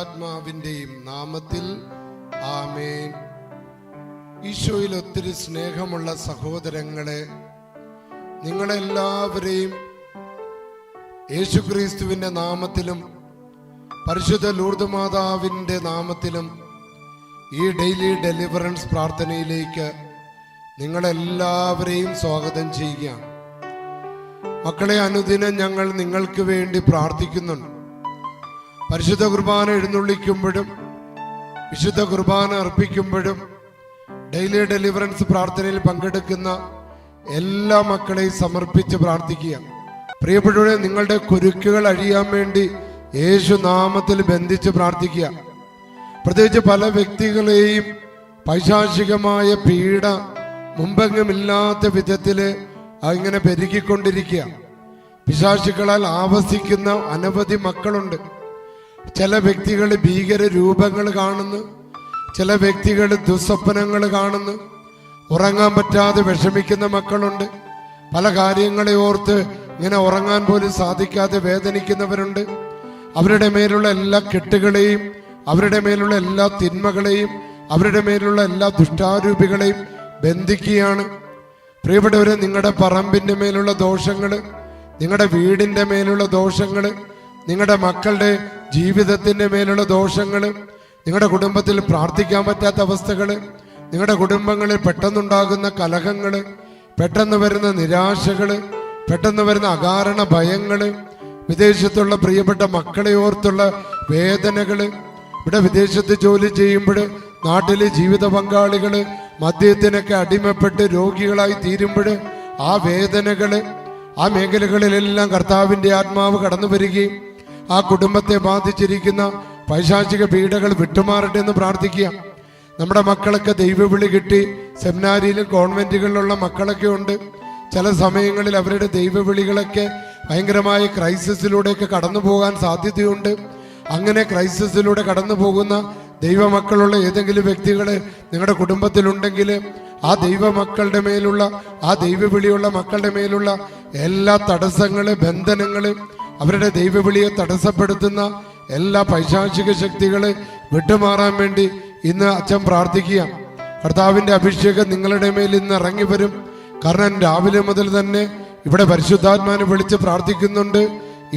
പരിശുദ്ധാത്മാവിൻ്റെയും നാമത്തിൽ ആമേൻ. ഈശോയിൽ ഒത്തിരി സ്നേഹമുള്ള സഹോദരങ്ങളെ, നിങ്ങളെല്ലാവരെയും യേശുക്രിസ്തുവിൻ്റെ നാമത്തിലും പരിശുദ്ധ ലൂർദ് മാതാവിൻ്റെ നാമത്തിലും ഈ ഡെയിലി ഡെലിവറൻസ് പ്രാർത്ഥനയിലേക്ക് നിങ്ങളെല്ലാവരെയും സ്വാഗതം ചെയ്യുകയാണ്. മക്കളെ, അനുദിനം ഞങ്ങൾ നിങ്ങൾക്ക് വേണ്ടി പ്രാർത്ഥിക്കുന്നുണ്ട്. പരിശുദ്ധ കുർബാന എഴുന്നള്ളിക്കുമ്പോഴും വിശുദ്ധ കുർബാന അർപ്പിക്കുമ്പോഴും ഡെയിലി ഡെലിവറൻസ് പ്രാർത്ഥനയിൽ പങ്കെടുക്കുന്ന എല്ലാ മക്കളെയും സമർപ്പിച്ച് പ്രാർത്ഥിക്കുക. പ്രിയപ്പെട്ടവരെ, നിങ്ങളുടെ കുരുക്കുകൾ അഴിയാൻ വേണ്ടി യേശു നാമത്തിൽ ബന്ധിച്ച് പ്രാർത്ഥിക്കുക. പ്രത്യേകിച്ച് പല വ്യക്തികളെയും പൈശാചികമായ പീഡ മുമ്പെങ്ങുമില്ലാത്ത വിധത്തില് അങ്ങനെ പെരുകിക്കൊണ്ടിരിക്കുക. പിശാചുക്കളാൽ ആവസിക്കുന്ന അനവധി മക്കളുണ്ട്. ചില വ്യക്തികൾ ഭീകര രൂപങ്ങൾ കാണുന്നു, ചില വ്യക്തികൾ ദുസ്വപ്നങ്ങൾ കാണുന്നു, ഉറങ്ങാൻ പറ്റാതെ വിഷമിക്കുന്ന മക്കളുണ്ട്. പല കാര്യങ്ങളെ ഓർത്ത് ഇങ്ങനെ ഉറങ്ങാൻ പോലും സാധിക്കാതെ വേദനിക്കുന്നവരുണ്ട്. അവരുടെ മേലുള്ള എല്ലാ കെട്ടുകളെയും, അവരുടെ മേലുള്ള എല്ലാ തിന്മകളെയും, അവരുടെ മേലുള്ള എല്ലാ ദുഷ്ടാരൂപികളെയും ബന്ധിക്കുകയാണ്. പ്രിയപ്പെട്ടവരെ, നിങ്ങളുടെ പറമ്പിന്റെ മേലുള്ള ദോഷങ്ങള്, നിങ്ങളുടെ വീടിന്റെ മേലുള്ള ദോഷങ്ങള്, നിങ്ങളുടെ മക്കളുടെ ജീവിതത്തിന്റെ മേലുള്ള ദോഷങ്ങള്, നിങ്ങളുടെ കുടുംബത്തിൽ പ്രാർത്ഥിക്കാൻ പറ്റാത്ത അവസ്ഥകള്, നിങ്ങളുടെ കുടുംബങ്ങളിൽ പെട്ടെന്നുണ്ടാകുന്ന കലഹങ്ങള്, പെട്ടെന്ന് വരുന്ന നിരാശകള്, പെട്ടെന്ന് വരുന്ന അകാരണ ഭയങ്ങള്, വിദേശത്തുള്ള പ്രിയപ്പെട്ട മക്കളെ ഓർത്തുള്ള വേദനകള്, ഇവിടെ വിദേശത്ത് ജോലി ചെയ്യുമ്പോൾ നാട്ടിലെ ജീവിത പങ്കാളികള് മദ്യത്തിനൊക്കെ അടിമപ്പെട്ട് രോഗികളായി തീരുമ്പോൾ ആ വേദനകള്, ആ മേഖലകളിലെല്ലാം കർത്താവിന്റെ ആത്മാവ് കടന്നു വരികയും ആ കുടുംബത്തെ ബാധിച്ചിരിക്കുന്ന പൈശാചിക പീഡകൾ വിട്ടുമാറട്ടെ എന്ന് പ്രാർത്ഥിക്കുക. നമ്മുടെ മക്കളൊക്കെ ദൈവവിളി കിട്ടി സെമിനാരിയിലും കോൺവെന്റുകളിലുള്ള മക്കളൊക്കെ ഉണ്ട്. ചില സമയങ്ങളിൽ അവരുടെ ദൈവവിളികളൊക്കെ ഭയങ്കരമായ ക്രൈസിസിലൂടെയൊക്കെ കടന്നു പോകാൻ സാധ്യതയുണ്ട്. അങ്ങനെ ക്രൈസിസിലൂടെ കടന്നു പോകുന്ന ദൈവമക്കളുള്ള ഏതെങ്കിലും വ്യക്തികൾ നിങ്ങളുടെ കുടുംബത്തിലുണ്ടെങ്കിൽ ആ ദൈവമക്കളുടെ മേലുള്ള, ആ ദൈവവിളിയുള്ള മക്കളുടെ മേലുള്ള എല്ലാ തടസ്സങ്ങള്, ബന്ധനങ്ങള്, അവരുടെ ദൈവവിളിയെ തടസ്സപ്പെടുത്തുന്ന എല്ലാ പൈശാചിക ശക്തികളെ വിട്ടുമാറാൻ വേണ്ടി ഇന്ന് അച്ഛൻ പ്രാർത്ഥിക്കുക. കർത്താവിന്റെ അഭിഷേകം നിങ്ങളുടെ മേൽ ഇന്ന് ഇറങ്ങി വരും. കാരണം രാവിലെ മുതൽ തന്നെ ഇവിടെ പരിശുദ്ധാത്മാവിനെ വിളിച്ച് പ്രാർത്ഥിക്കുന്നുണ്ട്.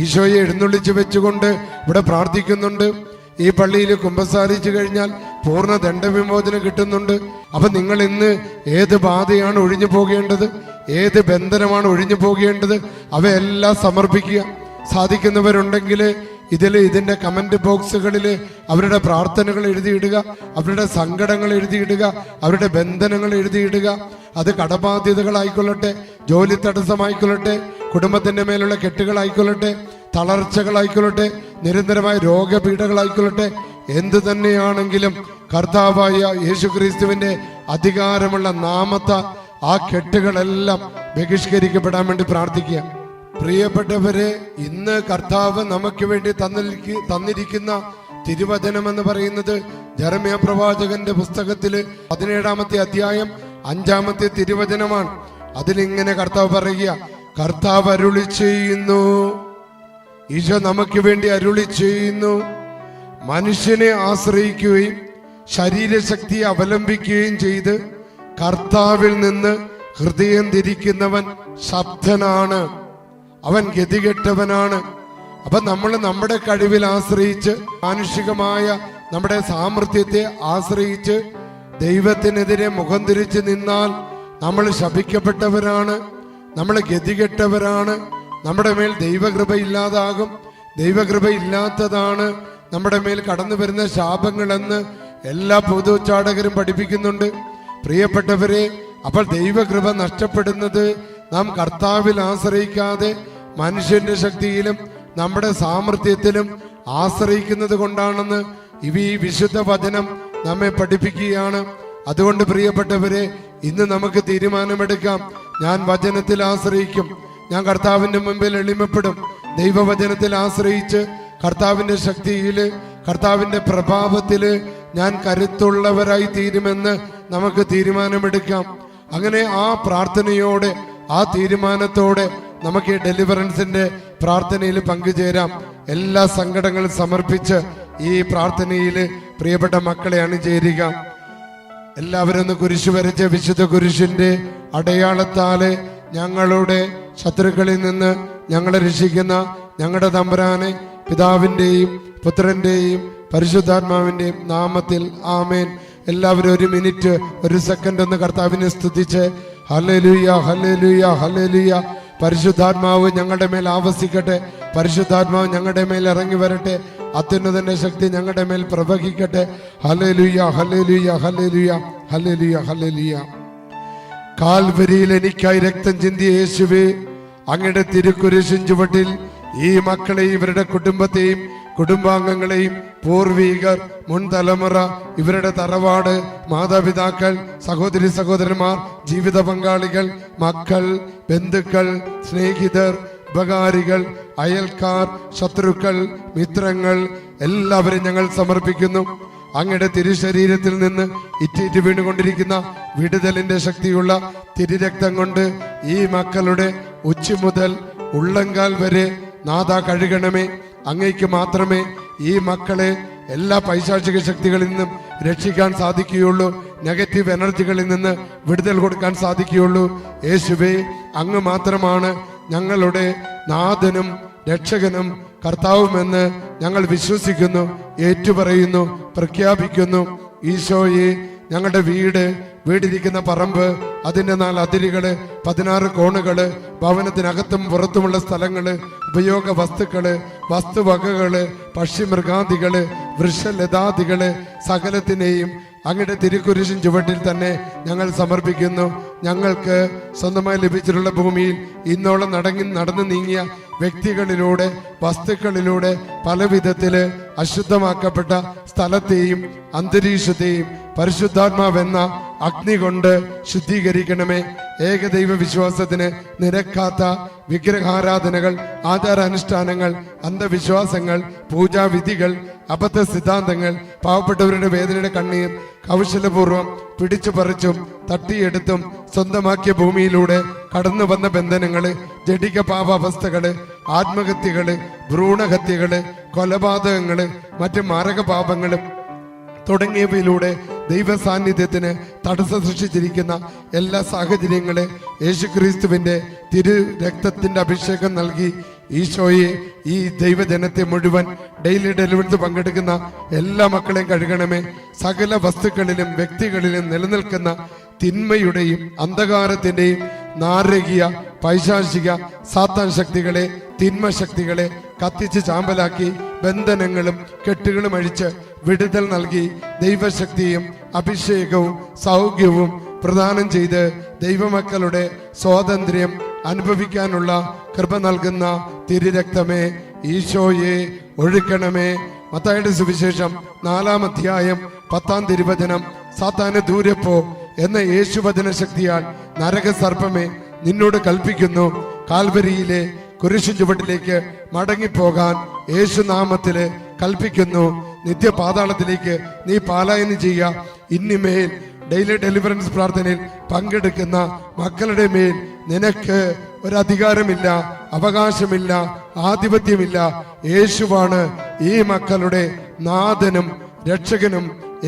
ഈശോയെ എഴുന്നള്ളിച്ച് വെച്ചുകൊണ്ട് ഇവിടെ പ്രാർത്ഥിക്കുന്നുണ്ട്. ഈ പള്ളിയിൽ കുമ്പസാരിച്ചു കഴിഞ്ഞാൽ പൂർണ്ണ ദണ്ഡവിമോചനം കിട്ടുന്നുണ്ട്. അപ്പൊ നിങ്ങൾ ഇന്ന് ഏത് ബാധയാണ് ഒഴിഞ്ഞു പോകേണ്ടത്, ഏത് ബന്ധനമാണ് ഒഴിഞ്ഞു പോകേണ്ടത്, അവയെല്ലാം സമർപ്പിക്കുക. സാധിക്കുന്നവരുണ്ടെങ്കിൽ ഇതിന്റെ കമന്റ് ബോക്സുകളിൽ അവരുടെ പ്രാർത്ഥനകൾ എഴുതിയിടുക, അവരുടെ സങ്കടങ്ങൾ എഴുതിയിടുക, അവരുടെ ബന്ധനങ്ങൾ എഴുതിയിടുക. അത് കടബാധ്യതകളായിക്കൊള്ളട്ടെ, ജോലി തടസ്സമായിക്കൊള്ളട്ടെ, കുടുംബത്തിന്റെ മേലുള്ള കെട്ടുകളായിക്കൊള്ളട്ടെ, തളർച്ചകളായിക്കൊള്ളട്ടെ, നിരന്തരമായ രോഗപീഠകളായിക്കൊള്ളട്ടെ, എന്തു തന്നെയാണെങ്കിലും കർത്താവായ യേശുക്രിസ്തുവിന്റെ അധികാരമുള്ള നാമത്താൽ ആ കെട്ടുകളെല്ലാം ബഹിഷ്കരിക്കപ്പെടാൻ വേണ്ടി പ്രാർത്ഥിക്കുക. പ്രിയപ്പെട്ടവരെ, ഇന്ന് കർത്താവ് നമുക്ക് വേണ്ടി തന്നിരിക്കുന്ന തിരുവചനം എന്ന് പറയുന്നത് ജെറമ്യാ പ്രവാചകന്റെ പുസ്തകത്തില് 17-ാമത്തെ അധ്യായം 5-ാമത്തെ തിരുവചനമാണ്. അതിലിങ്ങനെ കർത്താവ് പറയുക, കർത്താവ് അരുളി ചെയ്യുന്നു, ഈശോ നമുക്ക് വേണ്ടി അരുളി ചെയ്യുന്നു, മനുഷ്യനെ ആശ്രയിക്കുകയും ശരീരശക്തിയെ അവലംബിക്കുകയും ചെയ്ത് കർത്താവിൽ നിന്ന് ഹൃദയം തിരിക്കുന്നവൻ ശബ്ദനാണ്, അവൻ ഗതികെട്ടവനാണ്. അപ്പൊ നമ്മൾ നമ്മുടെ കഴിവിൽ ആശ്രയിച്ച്, മാനുഷികമായ നമ്മുടെ സാമർത്ഥ്യത്തെ ആശ്രയിച്ച് ദൈവത്തിനെതിരെ മുഖം തിരിച്ച് നിന്നാൽ നമ്മൾ ശപിക്കപ്പെട്ടവരാണ്, നമ്മൾ ഗതികെട്ടവരാണ്, നമ്മുടെ മേൽ ദൈവകൃപ ഇല്ലാതാകും. ദൈവകൃപ ഇല്ലാത്തതാണ് നമ്മുടെ മേൽ കടന്നു വരുന്ന ശാപങ്ങളെന്ന് എല്ലാ പൊതുച്ചാടകരും പഠിപ്പിക്കുന്നുണ്ട്. പ്രിയപ്പെട്ടവരെ, അപ്പോൾ ദൈവകൃപ നഷ്ടപ്പെടുന്നത് നാം കർത്താവിൽ ആശ്രയിക്കാതെ മനുഷ്യന്റെ ശക്തിയിലും നമ്മുടെ സാമർത്ഥ്യത്തിലും ആശ്രയിക്കുന്നത് കൊണ്ടാണെന്ന് ഈ വിശുദ്ധ വചനം നമ്മെ പഠിപ്പിക്കുകയാണ്. അതുകൊണ്ട് പ്രിയപ്പെട്ടവരെ, ഇന്ന് നമുക്ക് തീരുമാനമെടുക്കാം. ഞാൻ വചനത്തിൽ ആശ്രയിക്കും, ഞാൻ കർത്താവിന്റെ മുമ്പിൽ എളിമപ്പെടും. ദൈവവചനത്തിൽ ആശ്രയിച്ച് കർത്താവിന്റെ ശക്തിയില്, കർത്താവിന്റെ പ്രഭാവത്തില് ഞാൻ കരുത്തുള്ളവരായി തീരുമെന്ന് നമുക്ക് തീരുമാനമെടുക്കാം. അങ്ങനെ ആ പ്രാർത്ഥനയോടെ, ആ തീരുമാനത്തോടെ നമുക്ക് ഈ ഡെലിവറൻസിന്റെ പ്രാർത്ഥനയിൽ പങ്കുചേരാം. എല്ലാ സങ്കടങ്ങളും സമർപ്പിച്ച് ഈ പ്രാർത്ഥനയിൽ പ്രിയപ്പെട്ട മക്കളെ അണിചേരുക. എല്ലാവരും ഒന്ന് കുരിശ് വരച്ച വിശുദ്ധ കുരിശിന്റെ അടയാളത്താല് ഞങ്ങളുടെ ശത്രുക്കളിൽ നിന്ന് ഞങ്ങളെ രക്ഷിക്കുന്ന ഞങ്ങളുടെ തമ്പുരാനെ, പിതാവിന്റെയും പുത്രന്റെയും പരിശുദ്ധാത്മാവിന്റെയും നാമത്തിൽ ആമേൻ. എല്ലാവരും ഒരു മിനിറ്റ്, ഒരു സെക്കൻഡ് ഒന്ന് കർത്താവിനെ സ്തുതിച്ച് ഹല്ലേലൂയ, ഹല്ലേലൂയ, ഹല്ലേലൂയ. പരിശുദ്ധാത്മാവ് ഞങ്ങളുടെ മേൽ ആവസിക്കട്ടെ, പരിശുദ്ധാത്മാവ് ഞങ്ങളുടെ മേൽ ഇറങ്ങി വരട്ടെ, അത്യുന്നതന്റെ ശക്തി ഞങ്ങളുടെ മേൽ പ്രവഹിക്കട്ടെ. ഹല്ലേലൂയ, ഹല്ലേലൂയ, ഹല്ലേലൂയ, ഹല്ലേലൂയ, ഹല്ലേലൂയ. കാൽവരിയിൽ എനിക്കായി രക്തം ചിന്തിയ യേശുവേ, അങ്ങയുടെ തിരുക്കുരിശിൻ ചുവട്ടിൽ ഈ മക്കളെയും ഇവരുടെ കുടുംബത്തെയും കുടുംബാംഗങ്ങളെയും പൂർവീകർ, മുൻ തലമുറ, ഇവരുടെ തറവാട്, മാതാപിതാക്കൾ, സഹോദരി സഹോദരന്മാർ, ജീവിത പങ്കാളികൾ, മക്കൾ, ബന്ധുക്കൾ, സ്നേഹിതർ, ഉപകാരികൾ, അയൽക്കാർ, ശത്രുക്കൾ, മിത്രങ്ങൾ എല്ലാവരും ഞങ്ങൾ സമർപ്പിക്കുന്നു. അങ്ങയുടെ തിരുശരീരത്തിൽ നിന്ന് ഇറ്റിറ്റ് വീണുകൊണ്ടിരിക്കുന്ന വിടുതലിന്റെ ശക്തിയുള്ള തിരുരക്തം കൊണ്ട് ഈ മക്കളുടെ ഉച്ചി മുതൽ ഉള്ളങ്കാൽ വരെ നാഥ കഴുകണമേ. അങ്ങയ്ക്ക് മാത്രമേ ഈ മക്കളെ എല്ലാ പൈശാചിക ശക്തികളിൽ നിന്നും രക്ഷിക്കാൻ സാധിക്കുകയുള്ളൂ, നെഗറ്റീവ് എനർജികളിൽ നിന്ന് വിടുതൽ കൊടുക്കാൻ സാധിക്കുകയുള്ളൂ. യേശുവേ, അങ്ങ് മാത്രമാണ് ഞങ്ങളുടെ നാഥനും രക്ഷകനും കർത്താവുമെന്ന് ഞങ്ങൾ വിശ്വസിക്കുന്നു, ഏറ്റുപറയുന്നു, പ്രഖ്യാപിക്കുന്നു. ഈശോയെ, ഞങ്ങളുടെ വീടിരിക്കുന്ന പറമ്പ്, അതിന്റെ 4 അതിരുകള്, 16 കോണുകള്, ഭവനത്തിനകത്തും പുറത്തുമുള്ള സ്ഥലങ്ങള്, ഉപയോഗ വസ്തുക്കള്, വസ്തുവകകള്, പക്ഷിമൃഗാദികള്, വൃക്ഷലതാദികള് സകലത്തിനെയും അങ്ങയുടെ തിരുക്കുരിശിൻ ചുവട്ടിൽ തന്നെ ഞങ്ങൾ സമർപ്പിക്കുന്നു. ഞങ്ങൾക്ക് സ്വന്തമായി ലഭിച്ചിട്ടുള്ള ഭൂമിയിൽ ഇന്നോളം നടന്നു നീങ്ങിയ വ്യക്തികളിലൂടെ, വസ്തുക്കളിലൂടെ, പല വിധത്തില് അശുദ്ധമാക്കപ്പെട്ട സ്ഥലത്തെയും അന്തരീക്ഷത്തെയും പരിശുദ്ധാത്മാവെന്ന അഗ്നി കൊണ്ട് ശുദ്ധീകരിക്കണമേ. ഏകദൈവ വിശ്വാസത്തിന് നിരക്കാത്ത വിഗ്രഹാരാധനകൾ, ആചാരാനുഷ്ഠാനങ്ങൾ, അന്ധവിശ്വാസങ്ങൾ, പൂജാവിധികൾ, അബദ്ധ സിദ്ധാന്തങ്ങൾ, പാവപ്പെട്ടവരുടെ വേദനയുടെ കണ്ണീർ കൗശലപൂർവ്വം പിടിച്ചു പറിച്ചും തട്ടിയെടുത്തും സ്വന്തമാക്കിയ ഭൂമിയിലൂടെ കടന്നു വന്ന ബന്ധനങ്ങള്, ജഡിക പാപാവസ്ഥകള്, ആത്മഹത്യകള്, ഭ്രൂണഹത്യകള്, കൊലപാതകങ്ങള്, മറ്റ് മാരക പാപങ്ങളും തുടങ്ങിയവയിലൂടെ ദൈവ സാന്നിധ്യത്തിന് തടസ്സം സൃഷ്ടിച്ചിരിക്കുന്ന എല്ലാ സാഹചര്യങ്ങളെ യേശുക്രിസ്തുവിന്റെ തിരു രക്തത്തിന്റെ അഭിഷേകം നൽകി ഈശോയെ, ഈ ദൈവജനത്തെ മുഴുവൻ ഡെയിലി ഡെലിവറൻസ് പങ്കെടുക്കുന്ന എല്ലാ മക്കളെയും കഴുകണമേ. സകല വസ്തുക്കളിലും വ്യക്തികളിലും നിലനിൽക്കുന്ന തിന്മയുടെയും അന്ധകാരത്തിന്റെയും നാരകീയ പൈശാചിക സാത്താൻ ശക്തികളെ, തിന്മ ശക്തികളെ കത്തിച്ച് ചാമ്പലാക്കി ബന്ധനങ്ങളും കെട്ടുകളും അഴിച്ച് വിടുതൽ നൽകി ദൈവശക്തിയും അഭിഷേകവും സൗഖ്യവും പ്രദാനം ചെയ്ത് ദൈവമക്കളുടെ സ്വാതന്ത്ര്യം അനുഭവിക്കാനുള്ള കൃപ നൽകുന്ന തിരുരക്തമേ, ഈശോയെ ഒഴുക്കണമേ. മത്തായിയുടെ സുവിശേഷം 4-ാം അധ്യായം 10-ാം തിരുവചനം, സാത്താനെ ദൂരെ പോ എന്ന യേശുവചന ശക്തിയാൽ നരക സർപ്പമേ, നിന്നോട് കൽപ്പിക്കുന്നു, കാൽവരിയിലെ കുരിശിൻ ചുവട്ടിലേക്ക് മടങ്ങിപ്പോകാൻ യേശുനാമത്തില് കൽപ്പിക്കുന്നു. നിത്യപാതാളത്തിലേക്ക് നീ പാലായനം ചെയ്യുക. ഇനിമേൽ ഡെയിലി ഡെലിവറൻസ് പ്രാർത്ഥനയിൽ പങ്കെടുക്കുന്ന മക്കളുടെ മേൽ നിനക്ക് ഒരധികാരമില്ല, അവകാശമില്ല, ആധിപത്യമില്ല. യേശുവാണ് ഈ മക്കളുടെ നാഥനും രക്ഷകനും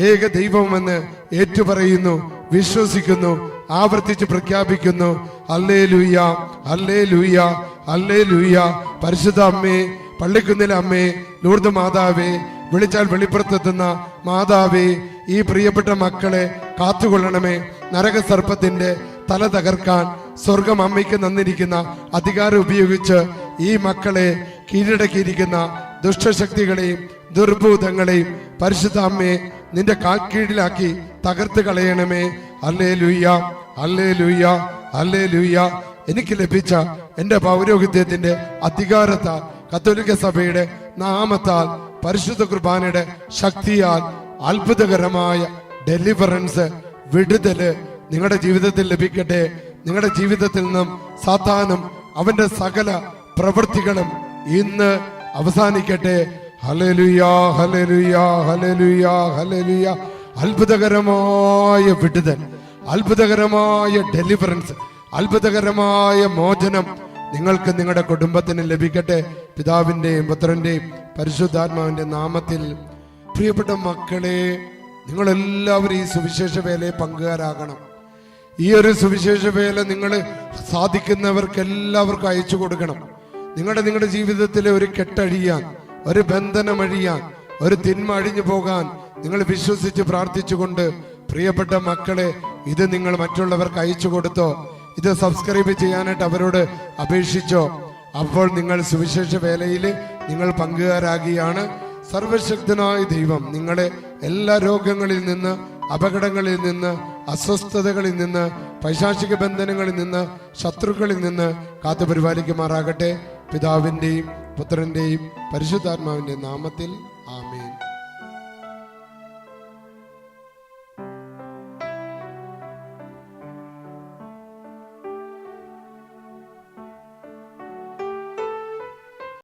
ഏക ദൈവമെന്ന് ഏറ്റുപറയുന്നു, വിശ്വസിക്കുന്നു, ആവർത്തിച്ച് പ്രഖ്യാപിക്കുന്നു. ഹല്ലേലൂയ, ഹല്ലേലൂയ, ഹല്ലേലൂയ. പരിശുദ്ധ അമ്മേ, പള്ളിക്കുന്നിലെ അമ്മേ, ലൂർദ് മാതാവേ, വിളിച്ചാൽ വെളിപ്പുറത്തെത്തുന്ന മാതാവേ, ഈ പ്രിയപ്പെട്ട മക്കളെ കാത്തുകൊള്ളണമേ. നരകസർപ്പത്തിന്റെ തല തകർക്കാൻ സ്വർഗം അമ്മയ്ക്ക് തന്നിരിക്കുന്ന അധികാരം ഉപയോഗിച്ച് ഈ മക്കളെ കീഴടക്കിയിരിക്കുന്ന ദുഷ്ടശക്തികളെയും ദുർഭൂതങ്ങളെയും പരിശുദ്ധ അമ്മയെ നിന്റെ കാൽക്കീഴിലാക്കി തകർത്ത് കളയണമേ. ഹല്ലേലൂയ, ഹല്ലേലൂയ, ഹല്ലേലൂയ. എനിക്ക് ലഭിച്ച എന്റെ പൗരോഹിത്യത്തിന്റെ അധികാരത്താൽ, കത്തോലിക്ക സഭയുടെ നാമത്താൽ, പരിശുദ്ധ കുർബാനയുടെ ശക്തിയാൽ അത്ഭുതകരമായ ഡെലിവറൻസ്, വിടുതല് നിങ്ങളുടെ ജീവിതത്തിൽ ലഭിക്കട്ടെ. നിങ്ങളുടെ ജീവിതത്തിൽ നിന്നും സാത്താനും അവന്റെ സകല പ്രവൃത്തികളും ഇന്ന് അവസാനിക്കട്ടെ. ഹല്ലേലൂയ, ഹല്ലേലൂയ, ഹല്ലേലൂയ, ഹല്ലേലൂയ. അത്ഭുതകരമായ വിടുതൽ, അത്ഭുതകരമായ ഡെലിവറൻസ്, അത്ഭുതകരമായ മോചനം നിങ്ങൾക്ക് നിങ്ങളുടെ കുടുംബത്തിന് ലഭിക്കട്ടെ. പിതാവിന്റെയും പുത്രന്റെയും പരിശുദ്ധാത്മാവിന്റെ നാമത്തിൽ പ്രിയപ്പെട്ട മക്കളെ, നിങ്ങളെല്ലാവരും ഈ സുവിശേഷ വേലയെ പങ്കുകാരാകണം. ഈ ഒരു സുവിശേഷ വേല നിങ്ങൾ സാധിക്കുന്നവർക്ക് എല്ലാവർക്കും അയച്ചു കൊടുക്കണം. നിങ്ങളുടെ ജീവിതത്തിലെ ഒരു കെട്ടഴിയാൻ, ഒരു ബന്ധനമഴിയാൻ, ഒരു തിന്മ അഴിഞ്ഞു പോകാൻ നിങ്ങൾ വിശ്വസിച്ച് പ്രാർത്ഥിച്ചുകൊണ്ട്, പ്രിയപ്പെട്ട മക്കളെ, ഇത് നിങ്ങൾ മറ്റുള്ളവർക്ക് അയച്ചു കൊടുത്തോ, ഇത് സബ്സ്ക്രൈബ് ചെയ്യാനായിട്ട് അവരോട് അപേക്ഷിച്ചോ. അപ്പോൾ നിങ്ങൾ സുവിശേഷ വേലയിൽ നിങ്ങൾ പങ്കുകാരാകിയാണ്. സർവശക്തനായ ദൈവം നിങ്ങളെ എല്ലാ രോഗങ്ങളിൽ നിന്ന്, അപകടങ്ങളിൽ നിന്ന്, അസ്വസ്ഥതകളിൽ നിന്ന്, പൈശാചിക ബന്ധനങ്ങളിൽ നിന്ന്, ശത്രുക്കളിൽ നിന്ന് കാത്തു പരിപാലിക്കുമാറാകട്ടെ. പിതാവിൻ്റെയും പുത്രൻ്റെയും പരിശുദ്ധാത്മാവിൻ്റെ നാമത്തിൽ.